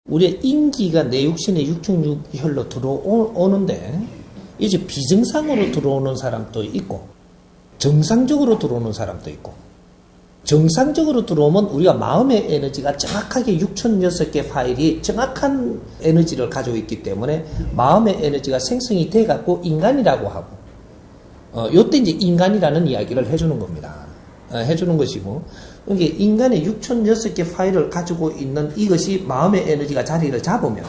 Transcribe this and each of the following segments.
우리의 인기가 내 육신의 육축육혈로 들어오는데 이제 비정상으로 들어오는 사람도 있고 정상적으로 들어오는 사람도 있고 정상적으로 들어오면 우리가 마음의 에너지가 정확하게 6006개 파일이 정확한 에너지를 가지고 있기 때문에 마음의 에너지가 생성이 돼 갖고 인간이라고 하고 요때 이제 인간이라는 이야기를 해주는 겁니다. 해주는 것이고 이게 인간의 6006개 파일을 가지고 있는 이것이 마음의 에너지가 자리를 잡으면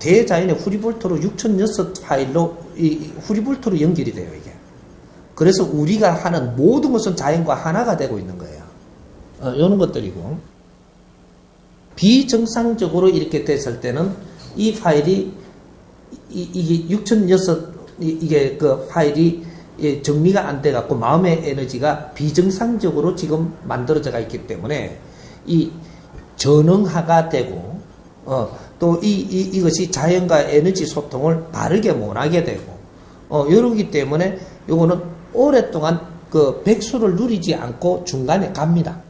대자연의 후리볼토로 6006 파일로 이 후리볼토로 연결이 돼요. 이게 그래서 우리가 하는 모든 것은 자연과 하나가 되고 있는 거예요. 이런 것들이고 비정상적으로 이렇게 됐을 때는 이 파일이 이게 6006 이게 그 파일이 정리가 안 돼 갖고 마음의 에너지가 비정상적으로 지금 만들어져가 있기 때문에 이 전응화가 되고 또 이것이 자연과 에너지 소통을 바르게 못하게 되고 이러기 때문에 요거는 오랫동안 그 백수를 누리지 않고 중간에 갑니다.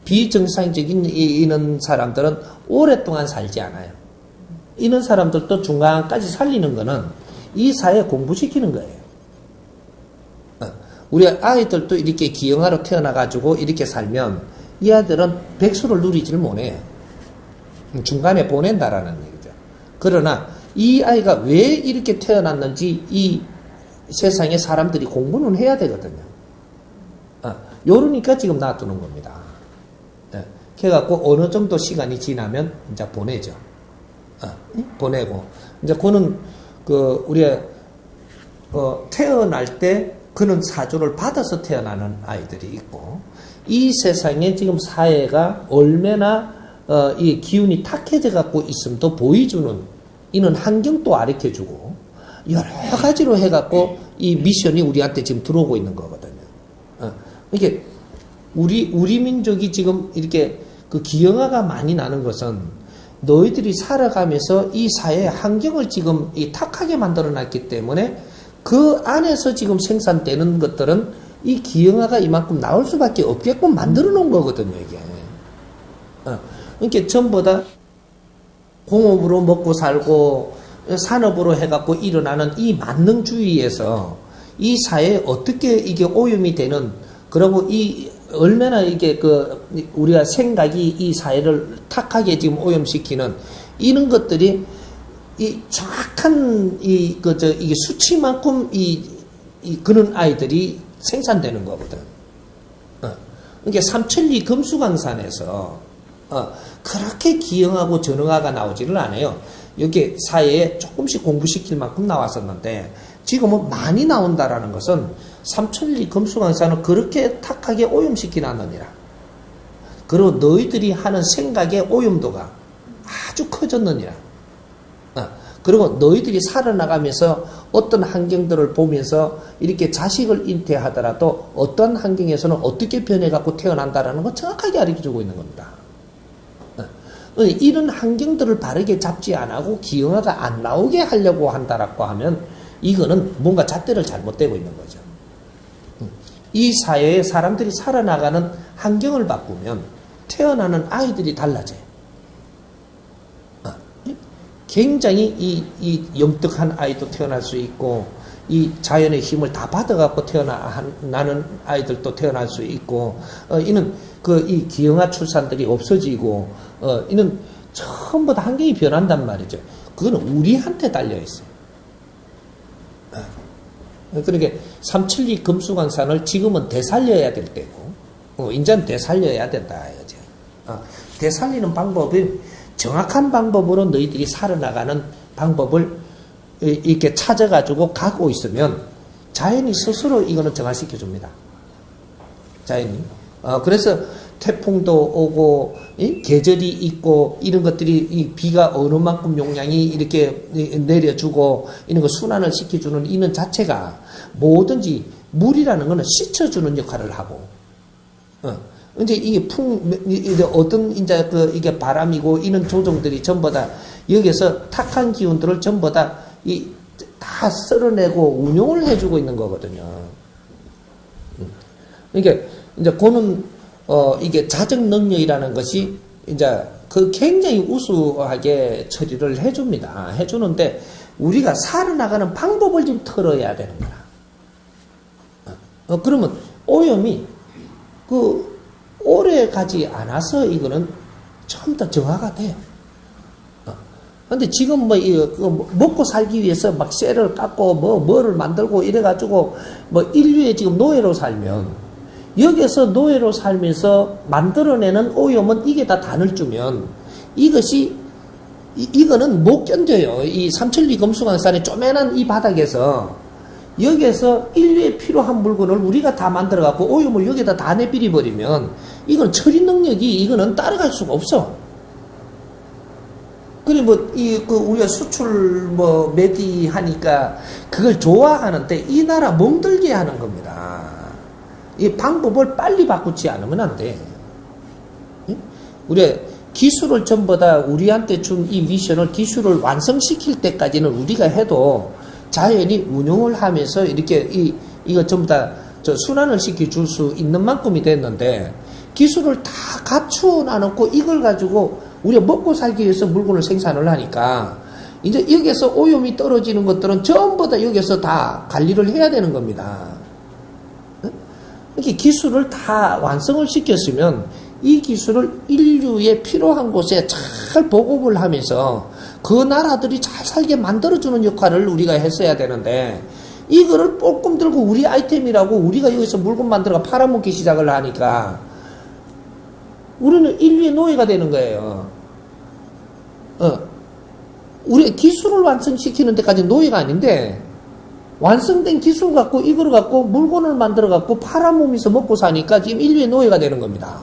비정상적인 이런 사람들은 오랫동안 살지 않아요. 이런 사람들도 중간까지 살리는 거는 이 사회에 공부시키는 거예요. 우리 아이들도 이렇게 기형아로 태어나가지고 이렇게 살면 이 아들은 백수를 누리지를 못해요. 중간에 보낸다라는 얘기죠. 그러나 이 아이가 왜 이렇게 태어났는지 이 세상에 사람들이 공부는 해야 되거든요. 요러니까 지금 놔두는 겁니다. 그래갖고 어느 정도 시간이 지나면 이제 보내죠. 보내고 이제 그는 그 우리가 태어날 때 그는 사주를 받아서 태어나는 아이들이 있고 이 세상에 지금 사회가 얼마나 이 기운이 탁해져 갖고 있음도 보여주는 이는 환경도 가르쳐주고 여러 가지로 해갖고 이 미션이 우리한테 지금 들어오고 있는 거거든요. 이게 우리 민족이 지금 이렇게 그 기형아가 많이 나는 것은 너희들이 살아가면서 이 사회의 환경을 지금 이 탁하게 만들어 놨기 때문에 그 안에서 지금 생산되는 것들은 이 기형아가 이만큼 나올 수밖에 없게끔 만들어 놓은 거거든요, 이게. 그러니까 전부 다 공업으로 먹고 살고 산업으로 해갖고 일어나는 이 만능주의에서 이 사회에 어떻게 이게 오염이 되는, 그리고 이 얼마나 이게 그 우리가 생각이 이 사회를 탁하게 지금 오염시키는 이런 것들이 이 정확한 이게 수치만큼 그런 아이들이 생산되는 거거든. 그러니까 삼천리 금수강산에서 그렇게 기형하고 전응화가 나오지를 않아요. 여기 사회에 조금씩 공부시킬 만큼 나왔었는데 지금은 많이 나온다라는 것은 삼천리 금수강산은 그렇게 탁하게 오염시키놨느니라. 그리고 너희들이 하는 생각의 오염도가 아주 커졌느니라. 그리고 너희들이 살아나가면서 어떤 환경들을 보면서 이렇게 자식을 잉태하더라도 어떤 환경에서는 어떻게 변해갖고 태어난다라는 거 정확하게 가르쳐주고 있는 겁니다. 이런 환경들을 바르게 잡지 않고 기형아가 안 나오게 하려고 한다라고 하면 이거는 뭔가 잣대를 잘못되고 있는 거죠. 이 사회에 사람들이 살아나가는 환경을 바꾸면 태어나는 아이들이 달라져요. 굉장히 이 영특한 아이도 태어날 수 있고 이 자연의 힘을 다 받아갖고 태어나는 아이들도 태어날 수 있고 이는 이 기형아 출산들이 없어지고 이는 전부 다 환경이 변한단 말이죠. 그거는 우리한테 달려 있어요. 그러니까 삼천리 금수강산을 지금은 되살려야 될 때고 이제는 되살려야 된다 이거죠. 되살리는 방법이 정확한 방법으로 너희들이 살아나가는 방법을 이렇게 찾아가지고 가고 있으면 자연이 스스로 이거는 정화시켜 줍니다. 자연이. 그래서 태풍도 오고 계절이 있고 이런 것들이 이 비가 어느 만큼 용량이 이렇게 내려주고 이런 거 순환을 시켜주는 이는 자체가 뭐든지 물이라는 거는 씻어주는 역할을 하고 이제 이게 어떤 이제 이게 바람이고 이런 조정들이 전부 다 여기서 탁한 기운들을 전부 다 다 쓸어내고 운용을 해주고 있는 거거든요. 그러니까 이제 그는 이게 자정 능력이라는 것이 이제 그 굉장히 우수하게 처리를 해줍니다. 해주는데 우리가 살아나가는 방법을 좀 틀어야 되는 거라. 그러면 오염이 오래 가지 않아서 이거는 좀 더 정화가 돼요. 근데 지금 먹고 살기 위해서 막 쇠를 깎고 뭐를 만들고 이래가지고 인류의 지금 노예로 살면, 여기서 노예로 살면서 만들어내는 오염은 이게 다 단을 주면 이거는 못 견뎌요. 이 삼천리 금수강산의 쪼매난 이 바닥에서 여기에서 인류에 필요한 물건을 우리가 다 만들어갖고 오염을 여기다 다 내비려버리면 이건 처리 능력이 이거는 따라갈 수가 없어. 그래, 우리가 수출, 매디 하니까 그걸 좋아하는데 이 나라 멍들게 하는 겁니다. 이 방법을 빨리 바꾸지 않으면 안 돼. 우리 기술을 전부 다 우리한테 준 이 미션을 기술을 완성시킬 때까지는 우리가 해도 자연히 운용을 하면서 이렇게 이거 전부 다 순환을 시켜줄 수 있는 만큼이 됐는데, 기술을 다 갖추어 놔놓고 이걸 가지고 우리가 먹고 살기 위해서 물건을 생산을 하니까 이제 여기서 오염이 떨어지는 것들은 전부 다 여기서 다 관리를 해야 되는 겁니다. 이렇게 기술을 다 완성을 시켰으면 이 기술을 인류에 필요한 곳에 잘 보급을 하면서 그 나라들이 잘 살게 만들어주는 역할을 우리가 했어야 되는데, 이거를 뽕끔 들고 우리 아이템이라고 우리가 여기서 물건 만들어 팔아먹기 시작을 하니까 우리는 인류의 노예가 되는 거예요. 우리 기술을 완성시키는 데까지 노예가 아닌데, 완성된 기술 갖고 이걸 갖고 물건을 만들어 갖고 팔아먹으면서 먹고 사니까 지금 인류의 노예가 되는 겁니다.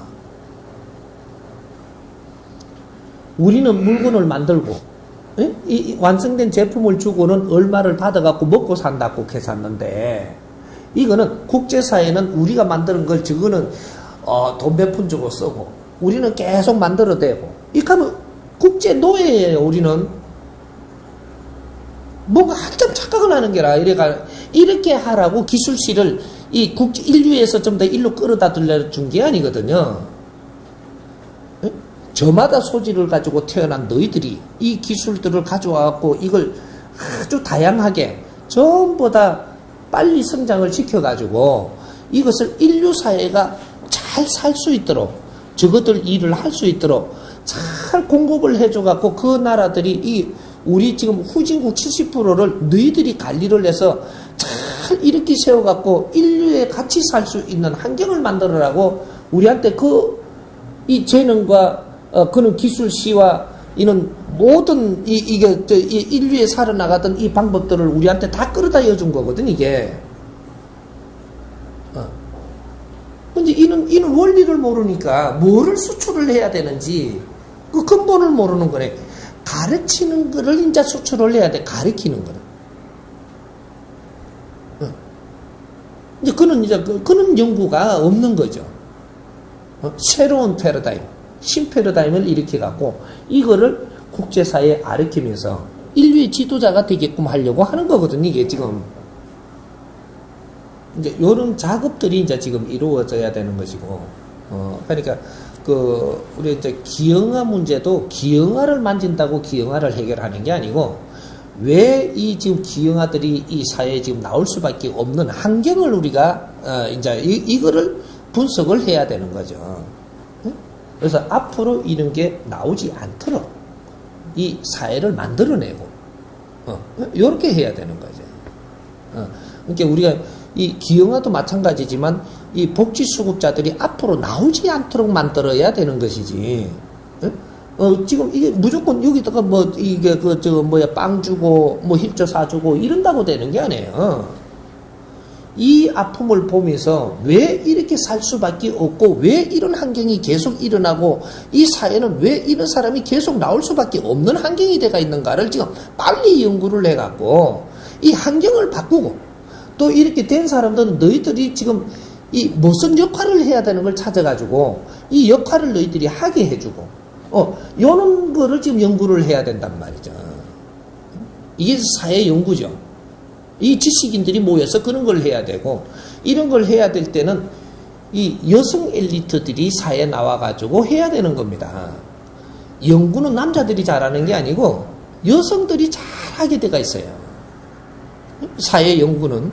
우리는 물건을 만들고 이 완성된 제품을 주고는 얼마를 받아갖고 먹고 산다고 계산하는데, 이거는 국제사회는 우리가 만드는 걸 저거는 돈 몇 푼 주고 쓰고 우리는 계속 만들어대고, 이렇게 하면 국제 노예예요. 우리는 뭔가 한참 착각을 하는 게라. 이렇게 하라고 기술실을 인류에서 좀 더 일로 끌어다 들려준 게 아니거든요. 저마다 소질을 가지고 태어난 너희들이 이 기술들을 가져와갖고 이걸 아주 다양하게 전부 다 빨리 성장을 시켜가지고 이것을 인류 사회가 잘 살 수 있도록, 저것들 일을 할 수 있도록 잘 공급을 해줘갖고 그 나라들이 우리 지금 후진국 70%를 너희들이 관리를 해서 잘 이렇게 세워갖고 인류에 같이 살 수 있는 환경을 만들어라고 우리한테 이 재능과 그런 기술시와 이런 모든 인류에 살아나가던 이 방법들을 우리한테 다 끌어다 준 거거든, 이게. 근데 이는 원리를 모르니까 뭐를 수출을 해야 되는지 그 근본을 모르는 거네. 가르치는 거를 이제 수출을 해야 돼. 가르치는 거는. 이제 그는 연구가 없는 거죠. 새로운 패러다임, 신패러다임을 일으켜갖고 이거를 국제사회에 가르치면서 인류의 지도자가 되게끔 하려고 하는 거거든요, 이게 지금. 이제 요런 작업들이 이제 지금 이루어져야 되는 것이고, 그러니까 우리 이제 기형아 문제도 기형아를 만진다고 기형아를 해결하는 게 아니고, 왜 지금 기형아들이 이 사회에 지금 나올 수밖에 없는 환경을 우리가, 이제 이거를 분석을 해야 되는 거죠. 그래서 앞으로 이런 게 나오지 않도록 이 사회를 만들어내고, 요렇게 해야 되는 거죠. 그러니까 우리가 이 기형아도 마찬가지지만 이 복지수급자들이 앞으로 나오지 않도록 만들어야 되는 것이지. 지금 이게 무조건 여기다가 빵 주고 힐조 사주고 이런다고 되는 게 아니에요. 이 아픔을 보면서 왜 이렇게 살 수밖에 없고 왜 이런 환경이 계속 일어나고 이 사회는 왜 이런 사람이 계속 나올 수밖에 없는 환경이 돼가 있는가를 지금 빨리 연구를 해갖고 이 환경을 바꾸고, 또 이렇게 된 사람들은 너희들이 지금 이 무슨 역할을 해야 되는 걸 찾아가지고 이 역할을 너희들이 하게 해주고, 이런 거를 지금 연구를 해야 된단 말이죠. 이게 사회 연구죠. 이 지식인들이 모여서 그런 걸 해야 되고, 이런 걸 해야 될 때는 이 여성 엘리트들이 사회에 나와가지고 해야 되는 겁니다. 연구는 남자들이 잘하는 게 아니고 여성들이 잘하게 돼가 있어요. 사회 연구는.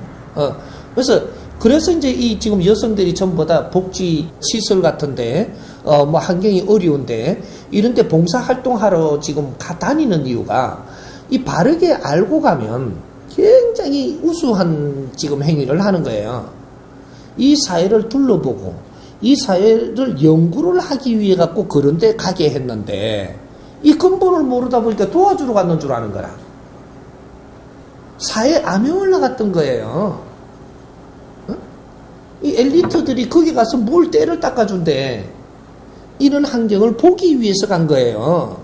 그래서 이제 이 지금 여성들이 전부 다 복지 시설 같은데, 뭐 환경이 어려운데, 이런데 봉사활동하러 지금 다니는 이유가 이 바르게 알고 가면 굉장히 우수한 지금 행위를 하는 거예요. 이 사회를 둘러보고 이 사회를 연구를 하기 위해 갖고 그런 데 가게 했는데 이 근본을 모르다 보니까 도와주러 갔는 줄 아는 거라. 사회 암행을 나갔던 거예요. 이 엘리트들이 거기 가서 뭘 때를 닦아준대. 이런 환경을 보기 위해서 간 거예요.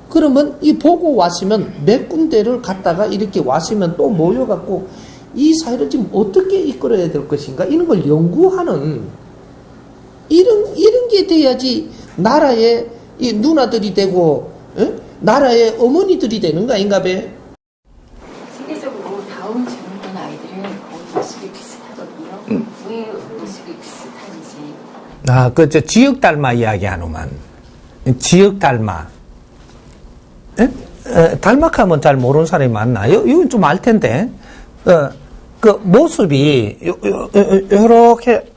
그러면 이 보고 왔으면 몇 군데를 갔다가 이렇게 왔으면 또 모여갖고 이 사회를 지금 어떻게 이끌어야 될 것인가 이런 걸 연구하는 이런 게 돼야지 나라의 이 누나들이 되고 나라의 어머니들이 되는 거 아닌가 봐. 세계적으로 다운 증후군 아이들은 거의 모습이 비슷하거든요. 왜 모습이 비슷한지. 저 지역 닮아 이야기하노만. 지역 닮아. 닮아하면 잘 모르는 사람이 많나? 이건 좀 알 텐데. 그 모습이 요렇게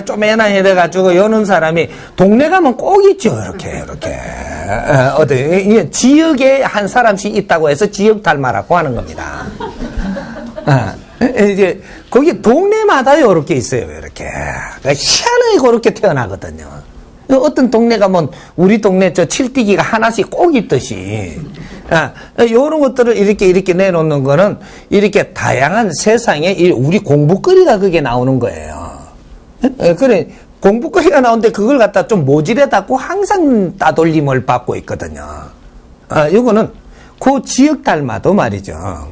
쪼매나게 돼가지고 여는 사람이 동네 가면 꼭 있죠. 이렇게. 어디 지역에 한 사람씩 있다고 해서 지역 닮아라고 하는 겁니다. 이제 거기 동네마다 요렇게 있어요. 이렇게 희한하게 그렇게 태어나거든요. 어떤 동네 가면 우리 동네 저 칠띠기가 하나씩 꼭 있듯이 요런 것들을 이렇게 내놓는 거는 이렇게 다양한 세상에 우리 공부거리가 그게 나오는 거예요. 그래 공부거리가 나오는데 그걸 갖다 좀 모질해 닫고 항상 따돌림을 받고 있거든요. 요거는 그 지역 닮아도 말이죠.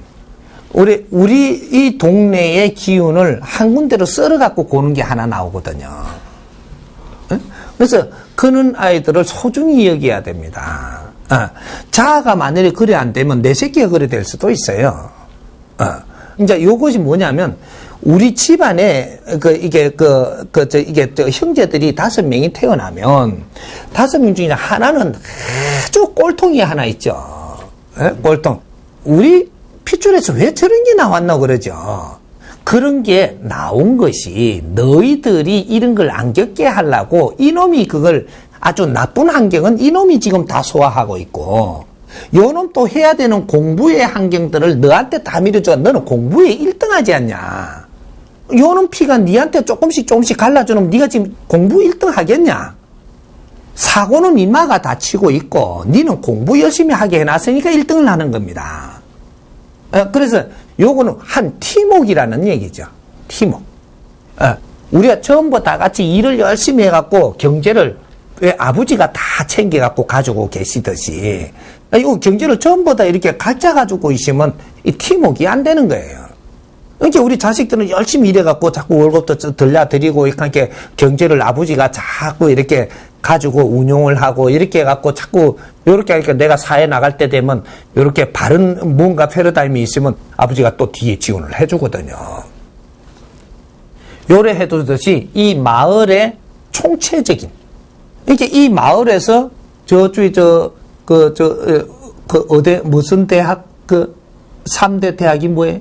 우리 이 동네의 기운을 한 군데로 썰어 갖고 고는 게 하나 나오거든요. 그래서 크는 아이들을 소중히 여겨야 됩니다. 자아가 만약에 그래 안 되면 내 새끼가 그래 될 수도 있어요. 이제 요것이 뭐냐면 우리 집안에 이게 형제들이 5명이 태어나면 5명 중에 하나는 아주 꼴통이 하나 있죠. 꼴통. 우리 핏줄에서 왜 저런 게 나왔나 그러죠. 그런 게 나온 것이 너희들이 이런 걸 안 겪게 하려고 이놈이 그걸 아주 나쁜 환경은 이놈이 지금 다 소화하고 있고 요놈 또 해야 되는 공부의 환경들을 너한테 다 밀어줘. 너는 공부에 1등하지 않냐. 요놈 피가 니한테 조금씩 갈라주면 네가 지금 공부 1등 하겠냐. 사고는 이마가 다치고 있고 니는 공부 열심히 하게 해놨으니까 1등을 하는 겁니다. 그래서 요거는 한 팀웍이라는 얘기죠. 팀웍. 우리가 전부 다 같이 일을 열심히 해갖고 경제를 왜 아버지가 다 챙겨갖고 가지고 계시듯이 이거 경제를 전부 다 이렇게 각자 가지고 있으면 이 팀웍이 안 되는 거예요. 그러니까 우리 자식들은 열심히 일해갖고 자꾸 월급도 들려드리고 이렇게 경제를 아버지가 자꾸 이렇게 가지고 운용을 하고 이렇게 해갖고 자꾸 이렇게 하니까 내가 사회 나갈 때 되면 이렇게 바른 뭔가 패러다임이 있으면 아버지가 또 뒤에 지원을 해주거든요. 요래 해두듯이 이 마을의 총체적인 이렇게 이 마을에서 저쪽에 어디 무슨 대학 3대 대학이 뭐예요?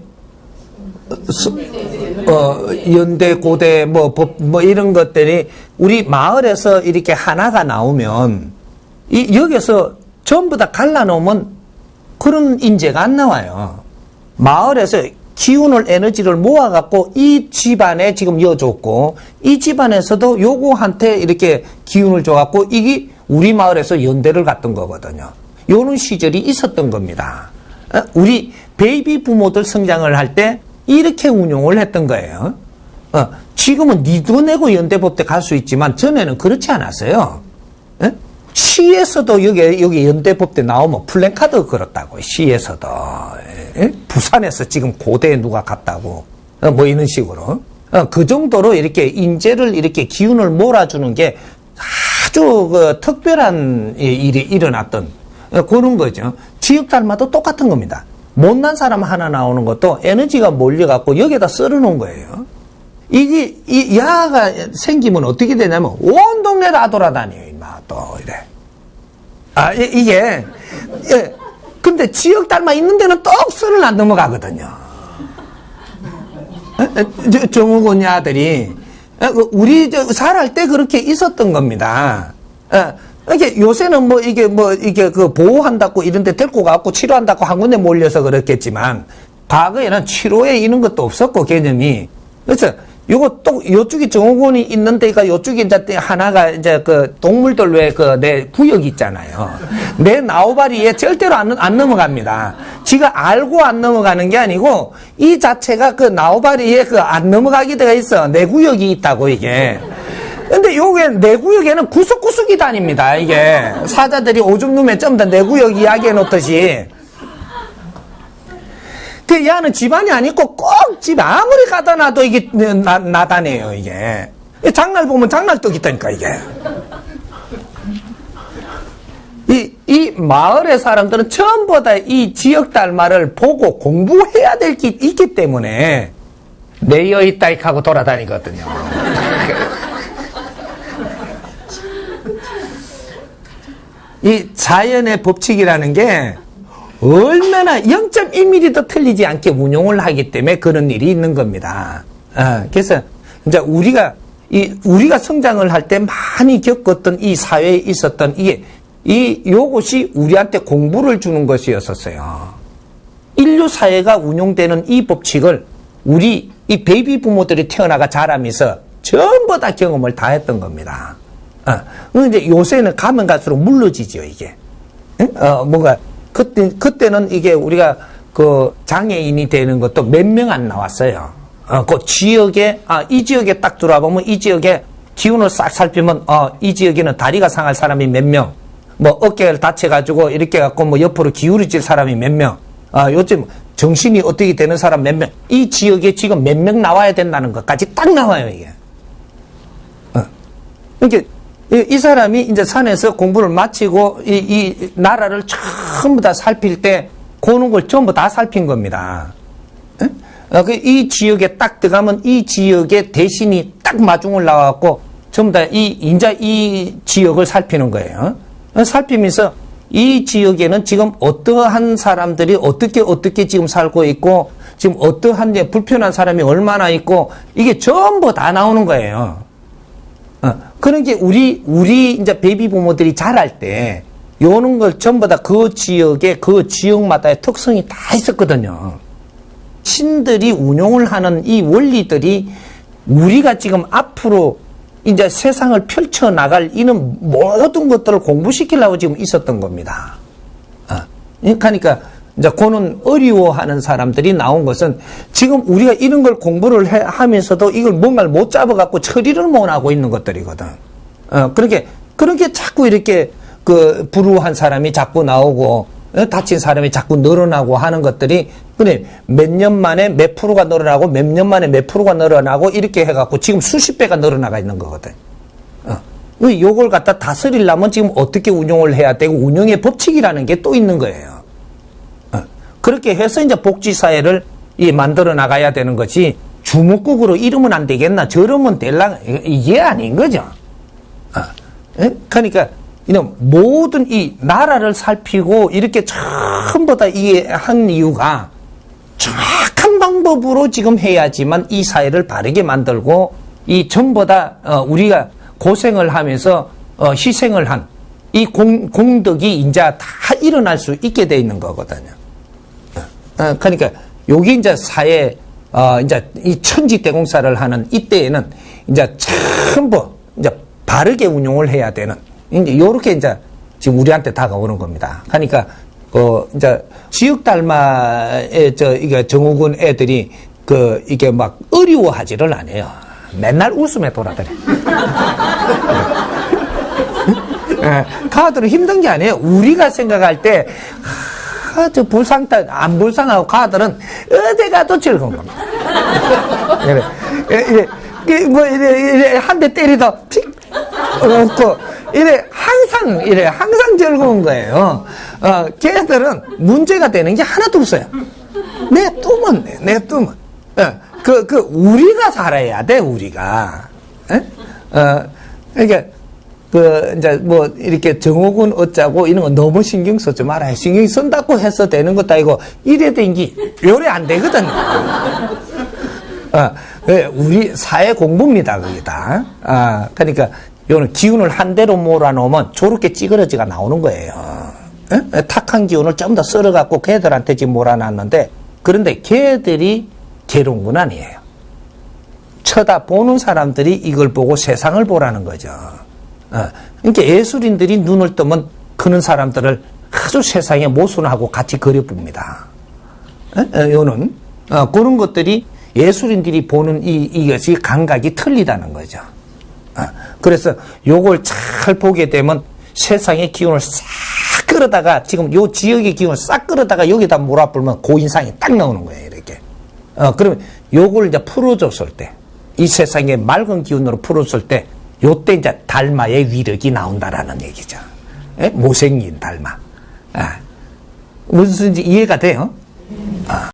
연대, 고대, 뭐 이런 것들이 우리 마을에서 이렇게 하나가 나오면 여기서 전부 다 갈라놓으면 그런 인재가 안 나와요. 마을에서 기운을 에너지를 모아갖고 이 집안에 지금 여줬고 이 집안에서도 요거한테 이렇게 기운을 줘갖고 이게 우리 마을에서 연대를 갔던 거거든요. 요런 시절이 있었던 겁니다. 우리 베이비 부모들 성장을 할 때 이렇게 운용을 했던 거예요. 지금은 니도 내고 연대법대 갈 수 있지만 전에는 그렇지 않았어요. 시에서도 여기 연대법대 나오면 플랜카드 걸었다고. 시에서도 부산에서 지금 고대에 누가 갔다고 뭐 이런 식으로 그 정도로 이렇게 인재를 이렇게 기운을 몰아주는 게 아주 특별한 일이 일어났던 그런 거죠. 지역 닮아도 똑같은 겁니다. 못난 사람 하나 나오는 것도 에너지가 몰려갖고 여기에다 썰어놓은 거예요. 이게, 야가 생기면 어떻게 되냐면 온 동네 다 돌아다녀요, 임마, 또, 이래. 이게, 예. 근데 지역 닮아 있는 데는 떡 선을 안 넘어가거든요. 정우곤 아들이, 우리 살할 때 그렇게 있었던 겁니다. 이게 요새는 이게 보호한다고 이런 데 데리고 가고 치료한다고 한 군데 몰려서 그렇겠지만, 과거에는 치료에 이런 것도 없었고, 개념이. 그래서, 요쪽이 정우곤이 있는 데가 요쪽이 이제 하나가 이제 동물들 외에 내 구역이 있잖아요. 내 나우바리에 절대로 안 넘어갑니다. 지가 알고 안 넘어가는 게 아니고, 이 자체가 나우바리에 안 넘어가게 되어 있어. 내 구역이 있다고, 이게. 근데 요게 내 구역에는 구석구석이 다닙니다, 이게. 사자들이 오줌 누면 전부 다 내 구역 이야기해 놓듯이. 그 얘는 집안이 안 있고 꼭 집 아무리 가다 놔도 이게 나다네요, 이게. 장날 보면 장날떡 있다니까, 이게. 이 마을의 사람들은 전부 다 이 지역 달마를 보고 공부해야 될 게 있기 때문에 내여 있다익 하고 돌아다니거든요. 이 자연의 법칙이라는 게 얼마나 0.1mm도 틀리지 않게 운용을 하기 때문에 그런 일이 있는 겁니다. 그래서 이제 우리가 성장을 할 때 많이 겪었던 이 사회에 있었던 요것이 우리한테 공부를 주는 것이었었어요. 인류 사회가 운용되는 이 법칙을 이 베이비 부모들이 태어나가 자라면서 전부 다 경험을 다 했던 겁니다. 근데 요새는 가면 갈수록 물러지죠, 이게. 뭔가, 그때는 이게 우리가 장애인이 되는 것도 몇 명 안 나왔어요. 그 지역에, 이 지역에 딱 들어와 보면 이 지역에 기운을 싹 살피면, 이 지역에는 다리가 상할 사람이 몇 명, 어깨를 다쳐가지고 이렇게 갖고 옆으로 기울어질 사람이 몇 명, 요즘 정신이 어떻게 되는 사람 몇 명, 이 지역에 지금 몇 명 나와야 된다는 것까지 딱 나와요, 이게. 이렇게, 이 사람이 이제 산에서 공부를 마치고 이 나라를 전부 다 살필 때 그런 걸 전부 다 살핀 겁니다. 이 지역에 딱 들어가면 이 지역의 대신이 딱 마중을 나와갖고 전부 다 이 지역을 살피는 거예요. 살피면서 이 지역에는 지금 어떠한 사람들이 어떻게 지금 살고 있고 지금 어떠한 불편한 사람이 얼마나 있고 이게 전부 다 나오는 거예요. 그런 게 우리 이제 베이비 부모들이 자랄 때, 요런 걸 전부 다 그 지역마다의 특성이 다 있었거든요. 신들이 운용을 하는 이 원리들이 우리가 지금 앞으로 이제 세상을 펼쳐나갈 이런 모든 것들을 공부시키려고 지금 있었던 겁니다. 그러니까, 이제 그는 어려워하는 사람들이 나온 것은 지금 우리가 이런 걸 공부를 하면서도 이걸 뭔가를 못 잡아갖고 처리를 못 하고 있는 것들이거든. 그렇게 자꾸 이렇게 불우한 사람이 자꾸 나오고, 다친 사람이 자꾸 늘어나고 하는 것들이, 그래, 몇 년 만에 몇 프로가 늘어나고, 몇 년 만에 몇 프로가 늘어나고, 이렇게 해갖고 지금 수십 배가 늘어나가 있는 거거든. 요걸 갖다 다스리려면 지금 어떻게 운용을 해야 되고, 운용의 법칙이라는 게 또 있는 거예요. 그렇게 해서 이제 복지사회를 만들어 나가야 되는 것이 주먹국으로 이러면 안 되겠나, 저러면 될라, 이게 아닌 거죠. 그러니까, 모든 이 나라를 살피고 이렇게 전부 다 이게 한 이유가 정확한 방법으로 지금 해야지만 이 사회를 바르게 만들고 이 전부 다 우리가 고생을 하면서 희생을 한 이 공덕이 이제 다 일어날 수 있게 돼 있는 거거든요. 그러니까 여기 이제 사회 이제 이 천지대공사를 하는 이때에는 이제 전부 이제 바르게 운용을 해야 되는 이제 요렇게 이제 지금 우리한테 다가오는 겁니다. 그러니까 이제 지역 달마의 이게 정우군 애들이 이게 막 어려워하지를 않아요. 맨날 웃음에 돌아다녀. 가들은 힘든 게 아니에요. 우리가 생각할 때 저 불쌍다 안 불쌍하고 가들은 어디 가도 즐거운 겁니다. 이래 한 대 때리다 픽 없고 항상 즐거운 거예요. 걔들은 문제가 되는 게 하나도 없어요. 내 뜸은. 우리가 살아야 돼, 우리가. 그러니까, 이제 뭐, 이렇게 정옥은 어쩌고 이런 거 너무 신경 쓰지 말아요. 신경 쓴다고 해서 되는 것도 아니고, 이래 된 게 요래 안 되거든. 우리 사회 공부입니다, 그게 다. 그러니까, 요는 기운을 한 대로 몰아놓으면 저렇게 찌그러지가 나오는 거예요. 탁한 기운을 좀 더 썰어갖고 걔들한테 지금 몰아놨는데, 그런데 걔들이 괴로운 건 아니에요. 쳐다보는 사람들이 이걸 보고 세상을 보라는 거죠. 그러니까 예술인들이 눈을 뜨면 그런 사람들을 아주 세상에 모순하고 같이 그려봅니다. 요는 그런 것들이 예술인들이 보는 이것이 감각이 틀리다는 거죠. 그래서 요걸 잘 보게 되면 세상의 기운을 싹 끌어다가 지금 요 지역의 기운을 싹 끌어다가 여기다 몰아불면 고인상이 딱 나오는 거예요. 이렇게. 그러면 요걸 이제 풀어줬을 때, 이 세상의 맑은 기운으로 풀었을 때, 요때 이제 달마의 위력이 나온다라는 얘기죠. 못생긴 달마. 무슨지 이해가 돼요?